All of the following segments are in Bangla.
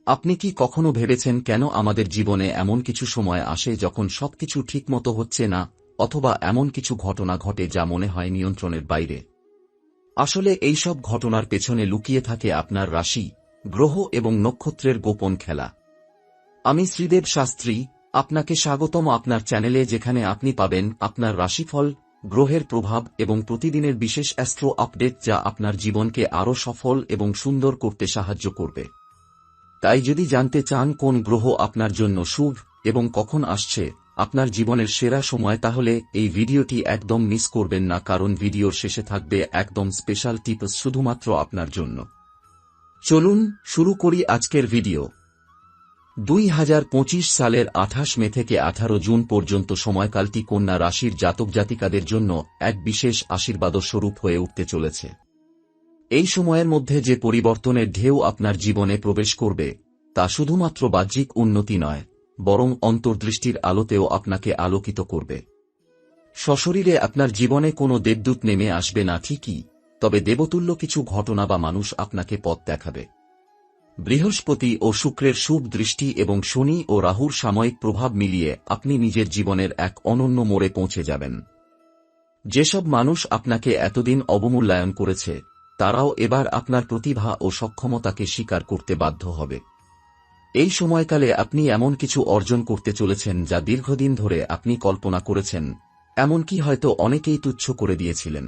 আপনি কি কখনো ভেবেছেন কেন আমাদের জীবনে এমন কিছু সময় আসে যখন সবকিছু ঠিকমতো হচ্ছে না, অথবা এমন কিছু ঘটনা ঘটে যা মনে হয় নিয়ন্ত্রণের বাইরে? আসলে এই সব ঘটনার পেছনে লুকিয়ে থাকে আপনার রাশি, গ্রহ এবং নক্ষত্রের গোপন খেলা। আমি শ্রীদেব শাস্ত্রী, আপনাকে স্বাগতম আপনার চ্যানেলে, যেখানে আপনি পাবেন আপনার রাশিফল, গ্রহের প্রভাব এবং প্রতিদিনের বিশেষ অ্যাস্ট্রো আপডেট যা আপনার জীবনকে আরও সফল এবং সুন্দর করতে সাহায্য করবে। তাই যদি জানতে চান কোন গ্রহ আপনার জন্য শুভ এবং কখন আসছে আপনার জীবনের সেরা সময়, তাহলে এই ভিডিওটি একদম মিস করবেন না, কারণ ভিডিওর শেষে থাকবে একদম স্পেশাল টিপস শুধুমাত্র আপনার জন্য। চলুন শুরু করি আজকের ভিডিও। 2025 সালের 28 মে থেকে 18 জুন পর্যন্ত সময়কালটি কন্যা রাশির জাতক জাতিকাদের জন্য এক বিশেষ আশীর্বাদস্বরূপ হয়ে উঠতে চলেছে। এই সময়ের মধ্যে যে পরিবর্তনের ঢেউ আপনার জীবনে প্রবেশ করবে তা শুধুমাত্র বাহ্যিক উন্নতি নয়, বরং অন্তর্দৃষ্টির আলোতেও আপনাকে আলোকিত করবে। সশরীরে আপনার জীবনে কোনো দেবদূত নেমে আসবে না ঠিকই, তবে দেবতুল্য কিছু ঘটনা বা মানুষ আপনাকে পথ দেখাবে। বৃহস্পতি ও শুক্রের শুভ দৃষ্টি এবং শনি ও রাহুর সাময়িক প্রভাব মিলিয়ে আপনি নিজের জীবনের এক অনন্য মোড়ে পৌঁছে যাবেন। যেসব মানুষ আপনাকে এতদিন অবমূল্যায়ন করেছে তারাও এবার আপনার প্রতিভা ও সক্ষমতাকে স্বীকার করতে বাধ্য হবে। এই সময়কালে আপনি এমন কিছু অর্জন করতে চলেছেন যা দীর্ঘদিন ধরে আপনি কল্পনা করেছেন, এমনকি হয়তো অনেকেই তুচ্ছ করে দিয়েছিলেন।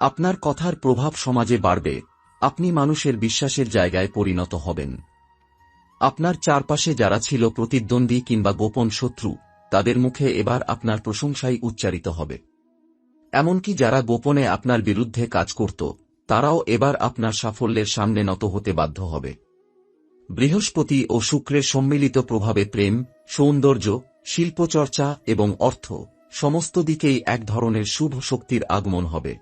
আপনার কথার প্রভাব সমাজে বাড়বে, আপনি মানুষের বিশ্বাসের জায়গায় পরিণত হবেন। আপনার চারপাশে যারা ছিল প্রতিদ্বন্দ্বী কিংবা গোপন শত্রু, তাদের মুখে এবার আপনার প্রশংসাই উচ্চারিত হবে। এমনকি যারা গোপনে আপনার বিরুদ্ধে কাজ করত তারাও এবার আপনার সাফল্যের সামনে নত হতে বাধ্য হবে। বৃহস্পতি ও শুক্রের সম্মিলিত প্রভাবে প্রেম, সৌন্দর্য, শিল্পচর্চা এবং অর্থ সমস্ত দিকেই এক ধরনের শুভ শক্তির আগমন হবে।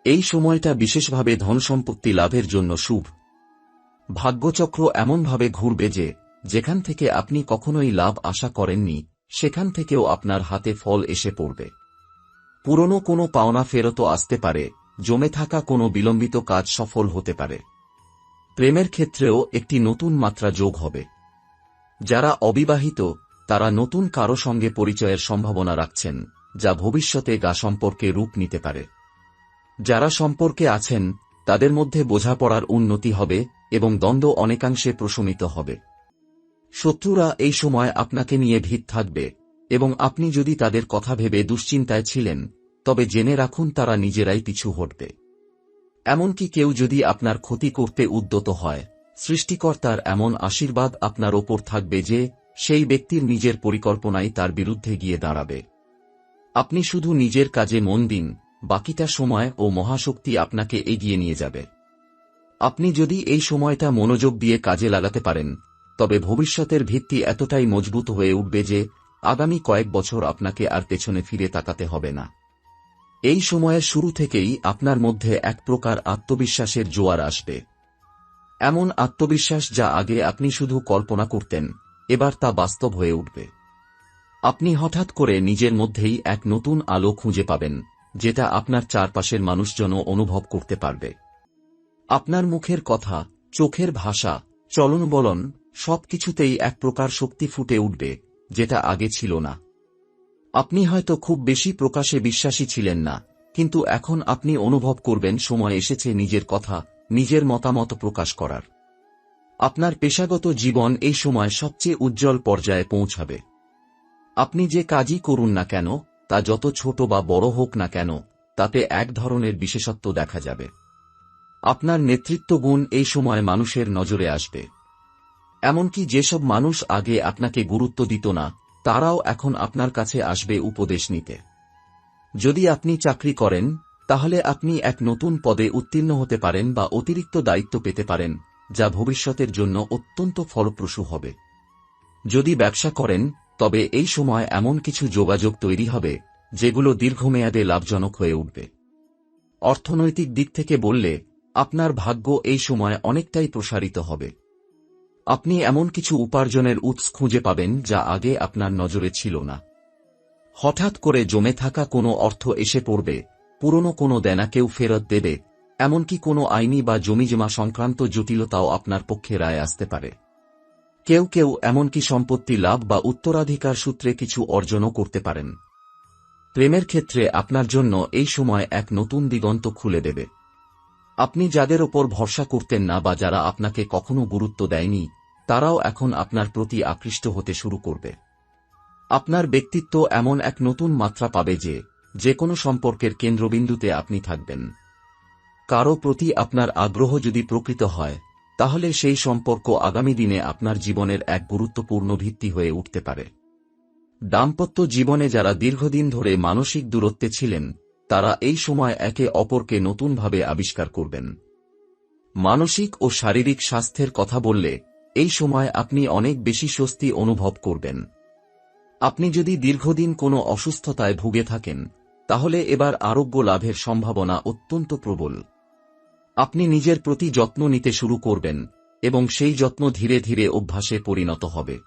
এই সময়টা বিশেষভাবে ধনসম্পত্তি লাভের জন্য শুভ। ভাগ্যচক্র এমনভাবে ঘুরবে যে যেখান থেকে আপনি কখনোই লাভ আশা করেননি সেখান থেকেও আপনার হাতে ফল এসে পড়বে। পুরনো কোনো পাওনা ফেরতও আসতে পারে, জমে থাকা কোনো বিলম্বিত কাজ সফল হতে পারে। প্রেমের ক্ষেত্রেও একটি নতুন মাত্রা যোগ হবে। যারা অবিবাহিত তারা নতুন কারো সঙ্গে পরিচয়ের সম্ভাবনা রাখছেন, যা ভবিষ্যতে সম্পর্কে রূপ নিতে পারে। যারা সম্পর্কে আছেন তাদের মধ্যে বোঝাপড়ার উন্নতি হবে এবং দ্বন্দ্ব অনেকাংশে প্রশমিত হবে। শত্রুরা এই সময় আপনাকে নিয়ে ভীত থাকবে এবং আপনি যদি তাদের কথা ভেবে দুশ্চিন্তায় ছিলেন তবে জেনে রাখুন তারা নিজেরাই পিছু হটবে। এমনকি কেউ যদি আপনার ক্ষতি করতে উদ্যত হয়, সৃষ্টিকর্তার এমন আশীর্বাদ আপনার ওপর থাকবে যে সেই ব্যক্তির নিজের পরিকল্পনাই তার বিরুদ্ধে গিয়ে দাঁড়াবে। আপনি শুধু নিজের কাজে মন দিন, বাকিটা সময় ও মহাশক্তি আপনাকে এগিয়ে নিয়ে যাবে। আপনি যদি এই সময়টা মনোযোগ দিয়ে কাজে লাগাতে পারেন তবে ভবিষ্যতের ভিত্তি এতটাই মজবুত হয়ে উঠবে যে আগামী কয়েক বছর আপনাকে আর পেছনে ফিরে তাকাতে হবে না। এই সময়ের শুরু থেকেই আপনার মধ্যে এক প্রকার আত্মবিশ্বাসের জোয়ার আসবে। এমন আত্মবিশ্বাস যা আগে আপনি শুধু কল্পনা করতেন, এবার তা বাস্তব হয়ে উঠবে। আপনি হঠাৎ করে নিজের মধ্যেই এক নতুন আলো খুঁজে পাবেন, যেটা আপনার চারপাশের মানুষজনও অনুভব করতে পারবে। আপনার মুখের কথা, চোখের ভাষা, চলনবলন সবকিছুতেই এক প্রকার শক্তি ফুটে উঠবে, যেটা আগে ছিল না। আপনি হয়তো খুব বেশি প্রকাশে বিশ্বাসী ছিলেন না, কিন্তু এখন আপনি অনুভব করবেন সময় এসেছে নিজের কথা, নিজের মতামত প্রকাশ করার। আপনার পেশাগত জীবন এই সময় সবচেয়ে উজ্জ্বল পর্যায়ে পৌঁছাবে। আপনি যে কাজই করুন না কেন, তা যত ছোট বা বড় হোক না কেন, তাতে এক ধরনের বিশেষত্ব দেখা যাবে। আপনার নেতৃত্ব গুণ এই সময় মানুষের নজরে আসবে। এমনকি যেসব মানুষ আগে আপনাকে গুরুত্ব দিত না তারাও এখন আপনার কাছে আসবে উপদেশ নিতে। যদি আপনি চাকরি করেন তাহলে আপনি এক নতুন পদে উত্তীর্ণ হতে পারেন বা অতিরিক্ত দায়িত্ব পেতে পারেন, যা ভবিষ্যতের জন্য অত্যন্ত ফলপ্রসূ হবে। যদি ব্যবসা করেন তবে এই সময় এমন কিছু যোগাযোগ তৈরি হবে যেগুলো দীর্ঘমেয়াদে লাভজনক হয়ে উঠবে। অর্থনৈতিক দিক থেকে বললে আপনার ভাগ্য এই সময় অনেকটাই প্রসারিত হবে। আপনি এমন কিছু উপার্জনের উৎস খুঁজে পাবেন যা আগে আপনার নজরে ছিল না। হঠাৎ করে জমে থাকা কোনো অর্থ এসে পড়বে, পুরনো কোনো দেনা কেউ ফেরত দেবে, এমনকি কোনো আইনি বা জমিজমা সংক্রান্ত জটিলতাও আপনার পক্ষে রায় আসতে পারে। কেউ কেউ এমনকি সম্পত্তি লাভ বা উত্তরাধিকার সূত্রে কিছু অর্জনও করতে পারেন। প্রেমের ক্ষেত্রে আপনার জন্য এই সময় এক নতুন দিগন্ত খুলে দেবে। আপনি যাদের ওপর ভরসা করতেন না বা যারা আপনাকে কখনো গুরুত্ব দেয়নি, তারাও এখন আপনার প্রতি আকৃষ্ট হতে শুরু করবে। আপনার ব্যক্তিত্ব এমন এক নতুন মাত্রা পাবে যে কোনো সম্পর্কের কেন্দ্রবিন্দুতে আপনি থাকবেন। কারো প্রতি আপনার আগ্রহ যদি প্রকৃত হয়, তাহলে সেই সম্পর্ক আগামী দিনে আপনার জীবনের এক গুরুত্বপূর্ণ ভিত্তি হয়ে উঠতে পারে। দাম্পত্য জীবনে যারা দীর্ঘদিন ধরে মানসিক দূরত্বে ছিলেন, তারা এই সময় একে অপরকে নতুনভাবে আবিষ্কার করবেন। মানসিক ও শারীরিক স্বাস্থ্যের কথা বললে, এই সময় আপনি অনেক বেশি স্বস্তি অনুভব করবেন। আপনি যদি দীর্ঘদিন কোনো অসুস্থতায় ভুগে থাকেন, তাহলে এবার আরোগ্য লাভের সম্ভাবনা অত্যন্ত প্রবল। আপনি নিজের প্রতি যত্ন নিতে শুরু করবেন এবং সেই যত্ন ধীরে ধীরে অভ্যাসে পরিণত হবে।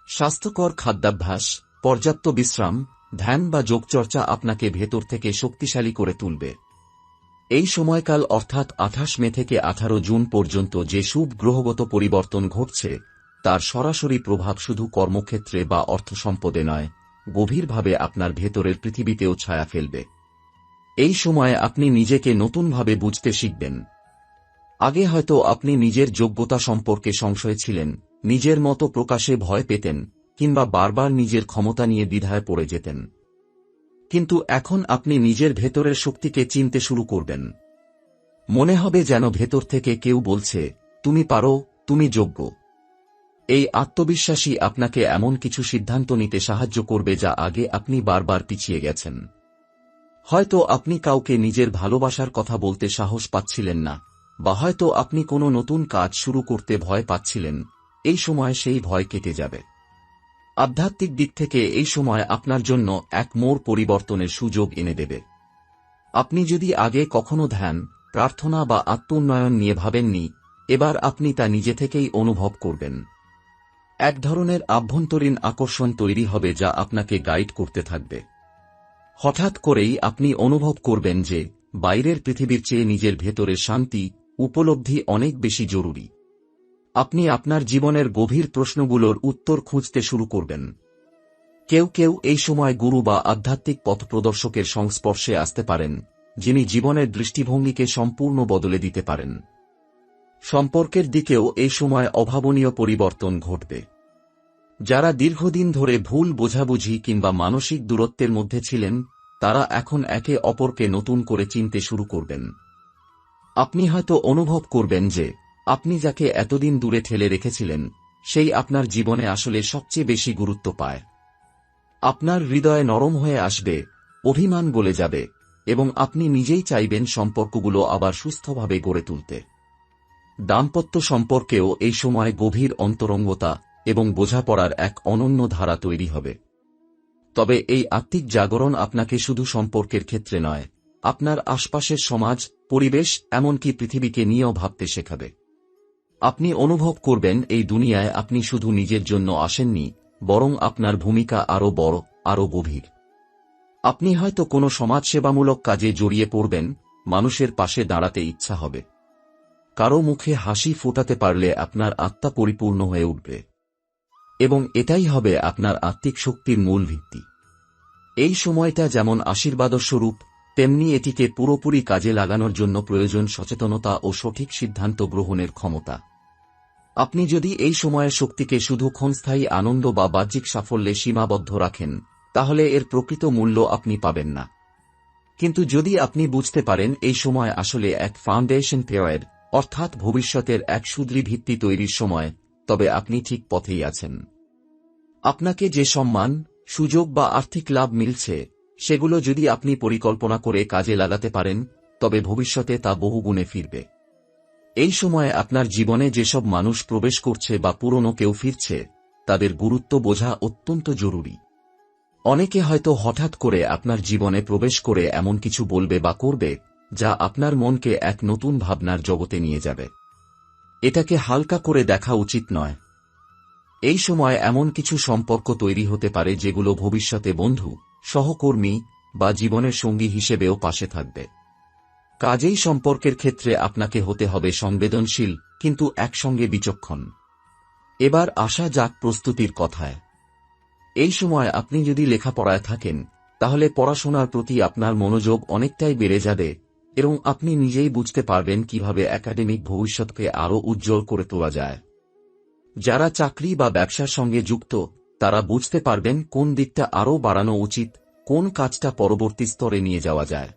স্বাস্থ্যকর খাদ্যাভ্যাস, পর্যাপ্ত বিশ্রাম, ধ্যান বা যোগচর্চা আপনাকে ভেতর থেকে শক্তিশালী করে তুলবে। এই সময়কাল অর্থাৎ 28 মে থেকে 18 জুন পর্যন্ত যে শুভ গ্রহগত পরিবর্তন ঘটছে, তার সরাসরি প্রভাব শুধু কর্মক্ষেত্রে বা অর্থসম্পদে নয়, গভীরভাবে আপনার ভেতরের পৃথিবীতেও ছায়া ফেলবে। এই সময়ে আপনি নিজেকে নতুনভাবে বুঝতে শিখবেন। আগে হয়তো আপনি নিজের যোগ্যতা সম্পর্কে সংশয়ে ছিলেন, নিজের মতো প্রকাশে ভয় পেতেন, কিংবা বারবার নিজের ক্ষমতা নিয়ে দ্বিধায় পড়ে যেতেন। কিন্তু এখন আপনি নিজের ভেতরের শক্তিকে চিনতে শুরু করবেন। মনে হবে যেন ভেতর থেকে কেউ বলছে, তুমি পারো, তুমি যোগ্য। এই আত্মবিশ্বাসই আপনাকে এমন কিছু সিদ্ধান্ত নিতে সাহায্য করবে যা আগে আপনি বারবার পিছিয়ে গেছেন। হয়তো আপনি কাউকে নিজের ভালোবাসার কথা বলতে সাহস পাচ্ছিলেন না, বা হয়তো আপনি কোনো নতুন কাজ শুরু করতে ভয় পাচ্ছিলেন। এই সময় সেই ভয় কেটে যাবে। আধ্যাত্মিক দিক থেকে এই সময় আপনার জন্য এক মোড় পরিবর্তনের সুযোগ এনে দেবে। আপনি যদি আগে কখনো ধ্যান, প্রার্থনা বা আত্ম-উন্নয়ন নিয়ে ভাবেননি, এবার আপনি তা নিজে থেকেই অনুভব করবেন। এক ধরনের আভ্যন্তরীণ আকর্ষণ তৈরি হবে যা আপনাকে গাইড করতে থাকবে। হঠাৎ করেই আপনি অনুভব করবেন যে বাইরের পৃথিবীর চেয়ে নিজের ভেতরের শান্তি, উপলব্ধি অনেক বেশি জরুরি। আপনি আপনার জীবনের গভীর প্রশ্নগুলোর উত্তর খুঁজতে শুরু করবেন। কেউ কেউ এই সময় গুরু বা আধ্যাত্মিক পথপ্রদর্শকের সংস্পর্শে আসতে পারেন, যিনি জীবনের দৃষ্টিভঙ্গিকে সম্পূর্ণ বদলে দিতে পারেন। সম্পর্কের দিকেও এই সময় অভাবনীয় পরিবর্তন ঘটবে। যারা দীর্ঘদিন ধরে ভুল বোঝাবুঝি কিংবা মানসিক দূরত্বের মধ্যে ছিলেন, তারা এখন একে অপরকে নতুন করে চিনতে শুরু করবেন। আপনি হয়তো অনুভব করবেন যে আপনি যাকে এতদিন দূরে ঠেলে রেখেছিলেন, সেই আপনার জীবনে আসলে সবচেয়ে বেশি গুরুত্ব পায়। আপনার হৃদয় নরম হয়ে আসবে, অভিমান গলে যাবে, এবং আপনি নিজেই চাইবেন সম্পর্কগুলো আবার সুস্থভাবে গড়ে তুলতে। দাম্পত্য সম্পর্কেও এই সময় গভীর অন্তরঙ্গতা এবং বোঝাপড়ার এক অনন্য ধারা তৈরি হবে। তবে এই আত্মিক জাগরণ আপনাকে শুধু সম্পর্কের ক্ষেত্রে নয়, আপনার আশপাশের সমাজ, পরিবেশ, এমনকি পৃথিবীকে নিয়েও ভাবতে শেখাবে। আপনি অনুভব করবেন এই দুনিয়ায় আপনি শুধু নিজের জন্য আসেননি, বরং আপনার ভূমিকা আরও বড়, আরও গভীর। আপনি হয়তো কোনো সমাজসেবামূলক কাজে জড়িয়ে পড়বেন, মানুষের পাশে দাঁড়াতে ইচ্ছা হবে। কারো মুখে হাসি ফোটাতে পারলে আপনার আত্মা পরিপূর্ণ হয়ে উঠবে, এবং এটাই হবে আপনার আত্মিক শক্তির মূল ভিত্তি। এই সময়টা যেমন আশীর্বাদস্বরূপ, তেমনি এটিকে পুরোপুরি কাজে লাগানোর জন্য প্রয়োজন সচেতনতা ও সঠিক সিদ্ধান্ত গ্রহণের ক্ষমতা। আপনি যদি এই সময়ের শক্তিকে শুধু ক্ষণস্থায়ী আনন্দ বা বাহ্যিক সাফল্যে সীমাবদ্ধ রাখেন, তাহলে এর প্রকৃত মূল্য আপনি পাবেন না। কিন্তু যদি আপনি বুঝতে পারেন এই সময় আসলে এক ফাউন্ডেশন পিরিয়ড, অর্থাৎ ভবিষ্যতের এক সুদৃঢ় ভিত্তি তৈরির সময়, তবে আপনি ঠিক পথেই আছেন। আপনাকে যে সম্মান, সুযোগ বা আর্থিক লাভ মিলছে, সেগুলো যদি আপনি পরিকল্পনা করে কাজে লাগাতে পারেন, তবে ভবিষ্যতে তা বহুগুণে ফিরবে। এই সময়ে আপনার জীবনে যেসব মানুষ প্রবেশ করছে বা পুরনো কেউ ফিরছে, তাদের গুরুত্ব বোঝা অত্যন্ত জরুরি। অনেকে হয়তো হঠাৎ করে আপনার জীবনে প্রবেশ করে এমন কিছু বলবে বা করবে, যা আপনার মনকে এক নতুন ভাবনার জগতে নিয়ে যাবে। এটাকে হালকা করে দেখা উচিত নয়। এই সময় এমন কিছু সম্পর্ক তৈরি হতে পারে যেগুলো ভবিষ্যতে বন্ধু, সহকর্মী বা জীবনের সঙ্গী হিসেবেও পাশে থাকবে। কাজেই সম্পর্কের ক্ষেত্রে আপনাকে হতে হবে সংবেদনশীল কিন্তু একসঙ্গে বিচক্ষণ। এবার আসা যাক প্রস্তুতির কথায়। এই সময় আপনি যদি লেখাপড়ায় থাকেন তাহলে পড়াশোনার প্রতি আপনার মনোযোগ অনেকটাই বেড়ে যাবে এবং আপনি নিজেই বুঝতে পারবেন কিভাবে একাডেমিক ভবিষ্যৎকে আরও উজ্জ্বল করে তোলা যায়। যারা চাকরি বা ব্যবসার সঙ্গে যুক্ত তারা বুঝতে পারবেন কোন দিকটা আরও বাড়ানো উচিত, কোন কাজটা পরবর্তী স্তরে নিয়ে যাওয়া যায়।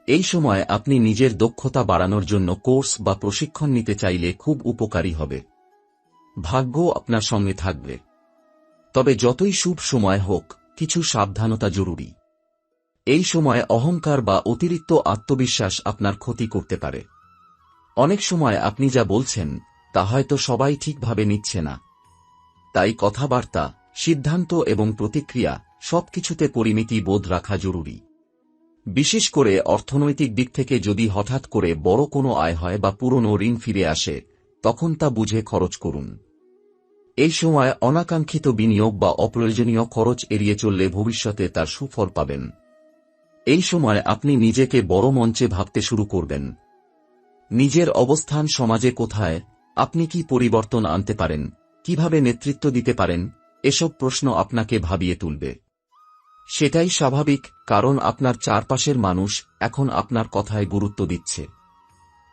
এই সময় আপনি নিজের দক্ষতা বাড়ানোর জন্য কোর্স বা প্রশিক্ষণ নিতে চাইলে খুব উপকারী হবে। ভাগ্য আপনার সঙ্গে থাকবে। তবে যতই শুভ সময় হোক, কিছু সাবধানতা জরুরি। এই সময় অহংকার বা অতিরিক্ত আত্মবিশ্বাস আপনার ক্ষতি করতে পারে। অনেক সময় আপনি যা বলছেন তা হয়তো সবাই ঠিকভাবে নিচ্ছে না। তাই কথাবার্তা, সিদ্ধান্ত এবং প্রতিক্রিয়া সবকিছুতে পরিমিতি বোধ রাখা জরুরি। বিশেষ করে অর্থনৈতিক দিক থেকে যদি হঠাৎ করে বড় কোনো আয় হয় বা পুরনো ঋণ ফিরে আসে, তখন তা বুঝে খরচ করুন। এই সময় অনাকাঙ্ক্ষিত বিনিয়োগ বা অপ্রয়োজনীয় খরচ এড়িয়ে চললে ভবিষ্যতে তার সুফল পাবেন। এই সময় আপনি নিজেকে বড় মঞ্চে ভাবতে শুরু করবেন। নিজের অবস্থান সমাজে কোথায়, আপনি কি পরিবর্তন আনতে পারেন, কিভাবে নেতৃত্ব দিতে পারেন, এসব প্রশ্ন আপনাকে ভাবিয়ে তুলবে। সেটাই স্বাভাবিক, কারণ আপনার চারপাশের মানুষ এখন আপনার কথায় গুরুত্ব দিচ্ছে।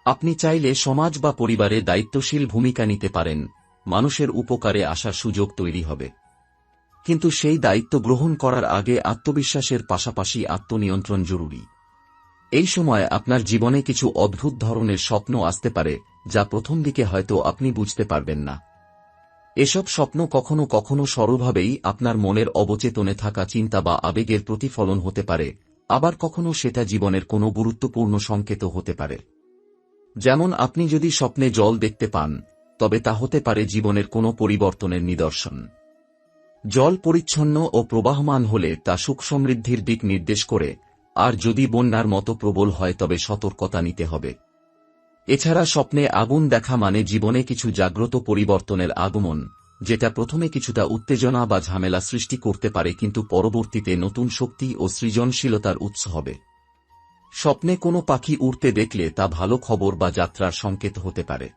আপনি চাইলে সমাজ বা পরিবারে দায়িত্বশীল ভূমিকা নিতে পারেন, মানুষের উপকারে আসার সুযোগ তৈরি হবে। কিন্তু সেই দায়িত্ব গ্রহণ করার আগে আত্মবিশ্বাসের পাশাপাশি আত্মনিয়ন্ত্রণ জরুরি। এই সময় আপনার জীবনে কিছু অদ্ভুত ধরনের স্বপ্ন আসতে পারে যা প্রথম দিকে হয়তো আপনি বুঝতে পারবেন না। এসব স্বপ্ন কখনো কখনো সরলভাবেই আপনার মনের অবচেতনে থাকা চিন্তা বা আবেগের প্রতিফলন হতে পারে, আবার কখনো সেটা জীবনের কোনো গুরুত্বপূর্ণ সংকেত হতে পারে। যেমন আপনি যদি স্বপ্নে জল দেখতে পান, তবে তা হতে পারে জীবনের কোনো পরিবর্তনের নিদর্শন। জল পরিচ্ছন্ন ও প্রবাহমান হলে তা সুখ সমৃদ্ধির দিক নির্দেশ করে, আর যদি বন্যার মতো প্রবল হয় তবে সতর্কতা নিতে হবে। এছাড়া স্বপ্নে আগুন দেখা মানে জীবনে কিছু জাগ্রত পরিবর্তনের আগমন, যেটা প্রথমে কিছুটা উত্তেজনা বা ঝামেলা সৃষ্টি করতে পারে কিন্তু পরবর্তীতে নতুন শক্তি ও সৃজনশীলতার উৎস হবে। স্বপ্নে কোনো পাখি উড়তে দেখলে তা ভালো খবর বা যাত্রার সংকেত হতে পারে।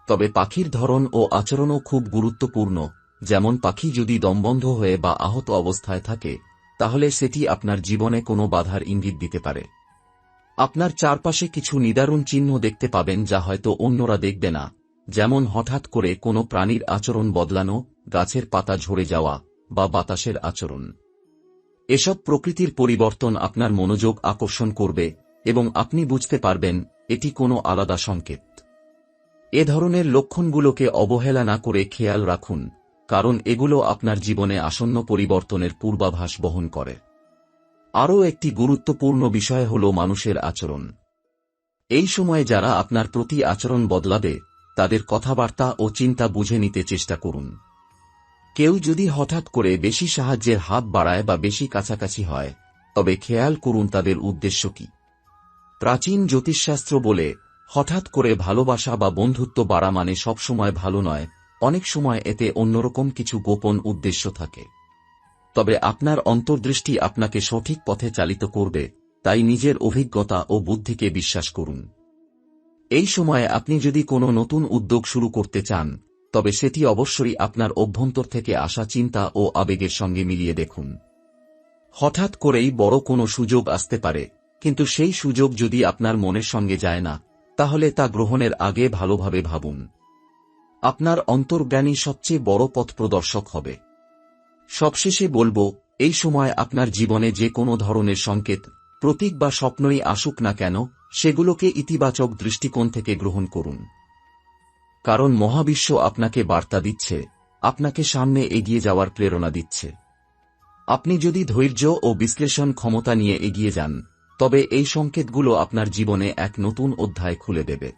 তবে পাখির ধরন ও আচরণও খুব গুরুত্বপূর্ণ, যেমন পাখি যদি দমবন্ধ হয়ে বা আহত অবস্থায় থাকে তাহলে সেটি আপনার জীবনে কোনো বাধার ইঙ্গিত দিতে পারে। আপনার চারপাশে কিছু নিদারুণ চিহ্ন দেখতে পাবেন যা হয়তো অন্যরা দেখবে না, যেমন হঠাৎ করে কোনো প্রাণীর আচরণ বদলানো, গাছের পাতা ঝরে যাওয়া বা বাতাসের আচরণ। এসব প্রকৃতির পরিবর্তন আপনার মনোযোগ আকর্ষণ করবে এবং আপনি বুঝতে পারবেন এটি কোনো আলাদা সংকেত। এ ধরনের লক্ষণগুলোকে অবহেলা না করে খেয়াল রাখুন, কারণ এগুলো আপনার জীবনে আসন্ন পরিবর্তনের পূর্বাভাস বহন করে। আরও একটি গুরুত্বপূর্ণ বিষয় হল মানুষের আচরণ। এই সময়ে যারা আপনার প্রতি আচরণ বদলাবে তাদের কথাবার্তা ও চিন্তা বুঝে নিতে চেষ্টা করুন। কেউ যদি হঠাৎ করে বেশি সাহায্যের হাত বাড়ায় বা বেশি কাছাকাছি হয়, তবে খেয়াল করুন তাদের উদ্দেশ্য কি। প্রাচীন জ্যোতিষশাস্ত্র বলে, হঠাৎ করে ভালোবাসা বা বন্ধুত্ব বাড়া মানে সবসময় ভালো নয়, অনেক সময় এতে অন্যরকম কিছু গোপন উদ্দেশ্য থাকে। তবে আপনার অন্তর্দৃষ্টি আপনাকে সঠিক পথে চালিত করবে, তাই নিজের অভিজ্ঞতা ও বুদ্ধিকে বিশ্বাস করুন। এই সময়ে আপনি যদি কোনো নতুন উদ্যোগ শুরু করতে চান, তবে সেটি অবশ্যই আপনার অভ্যন্তর থেকে আসা চিন্তা ও আবেগের সঙ্গে মিলিয়ে দেখুন। হঠাৎ করেই বড় কোনো সুযোগ আসতে পারে, কিন্তু সেই সুযোগ যদি আপনার মনের সঙ্গে যায় না, তাহলে তা গ্রহণের আগে ভালোভাবে ভাবুন। আপনার অন্তর্জ্ঞানই সবচেয়ে বড় পথ প্রদর্শক হবে। সবশেষে বলবো, এই সময় আপনার জীবনে যে কোনো ধরনের সংকেত, প্রতীক বা স্বপ্নই আসুক না কেন, সেগুলোকে ইতিবাচক দৃষ্টিকোণ থেকে গ্রহণ করুন। কারণ মহাবিশ্ব আপনাকে বার্তা দিচ্ছে, আপনাকে সামনে এগিয়ে যাওয়ার প্রেরণা দিচ্ছে। আপনি যদি ধৈর্য ও বিশ্লেষণ ক্ষমতা নিয়ে এগিয়ে যান, তবে এই সংকেতগুলো আপনার জীবনে এক নতুন অধ্যায় খুলে দেবে।